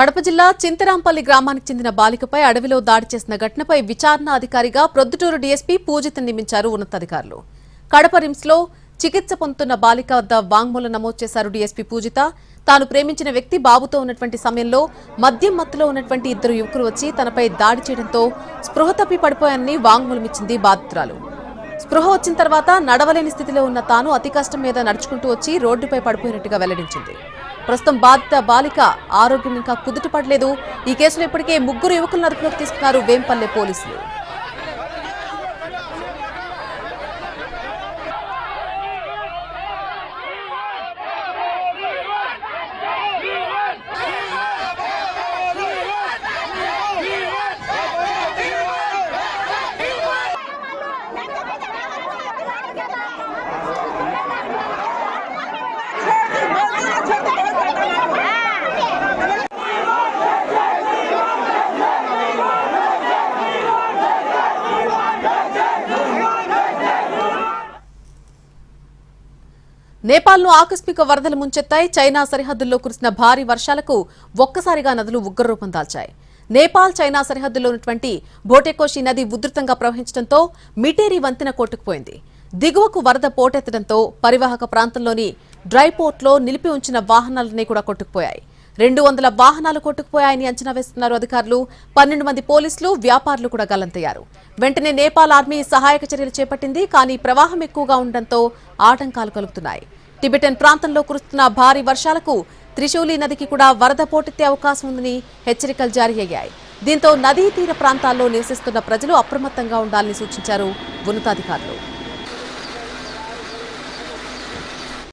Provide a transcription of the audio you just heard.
కడప జిల్లా చింతరాంపల్లి గ్రామానికి చెందిన బాలికపై అడవిలో దాడి చేసిన ఘటనపై విచారణ అధికారిగా ప్రొద్దుటూరు డీఎస్పీ పూజితను నియమించారు ఉన్నతాధికారులు. కడప రిమ్స్లో చికిత్స పొందుతున్న బాలిక వద్ద వాంగ్మూలం నమోదు చేశారు డీఎస్పీ పూజిత. తాను ప్రేమించిన వ్యక్తి బాబుతో ఉన్నటువంటి సమయంలో మద్యం మత్తులో ఉన్నటువంటి ఇద్దరు యువకులు వచ్చి తనపై దాడి చేయడంతో స్పృహ తప్పి పడిపోయానని వాంగ్మూలం ఇచ్చింది బాధితురాలు. స్పృహ వచ్చిన తర్వాత నడవలేని స్థితిలో ఉన్న తాను అతి కష్టం మీద నడుచుకుంటూ వచ్చి రోడ్డుపై పడిపోయినట్టుగా వెల్లడించింది. ప్రస్తుతం బాధిత బాలిక ఆరోగ్యం ఇంకా కుదుటపడలేదు. ఈ కేసులో ఇప్పటికే 3 యువకులను అదుపులోకి తీసుకున్నారు వేంపల్లె పోలీసులు. నేపాల్ను ఆకస్మిక వరదలు ముంచెత్తాయి. చైనా సరిహద్దుల్లో కురిసిన భారీ వర్షాలకు ఒక్కసారిగా నదులు ఉగ్రరూపం దాల్చాయి. నేపాల్ చైనా సరిహద్దులో ఉన్నటువంటి భోటేకోషి నది ఉధృతంగా ప్రవహించడంతో మిటేరి వంతెన కొట్టుకుపోయింది. దిగువకు వరద పోటెత్తడంతో పరివాహక ప్రాంతంలోని డ్రై పోర్ట్లో నిలిపి ఉంచిన వాహనాలన్నీ కూడా కొట్టుకుపోయాయి. 200 వాహనాలు కొట్టుకుపోయాయని అంచనా వేస్తున్నారు అధికారులు. 12 మంది పోలీసులు, వ్యాపారులు కూడా గల్లంతయ్యారు. వెంటనే నేపాల్ ఆర్మీ సహాయక చర్యలు చేపట్టింది. కానీ ప్రవాహం ఎక్కువగా ఉండడంతో ఆటంకాలు కలుగుతున్నాయి. టిబెటన్ ప్రాంతంలో కురుస్తున్న భారీ వర్షాలకు త్రిశూలి నదికి కూడా వరద పోటెత్తే అవకాశం ఉందని హెచ్చరికలు జారీ అయ్యాయి. దీంతో నదీ తీర ప్రాంతాల్లో నివసిస్తున్న ప్రజలు అప్రమత్తంగా ఉండాలని సూచించారు ఉన్నతాధికారులు.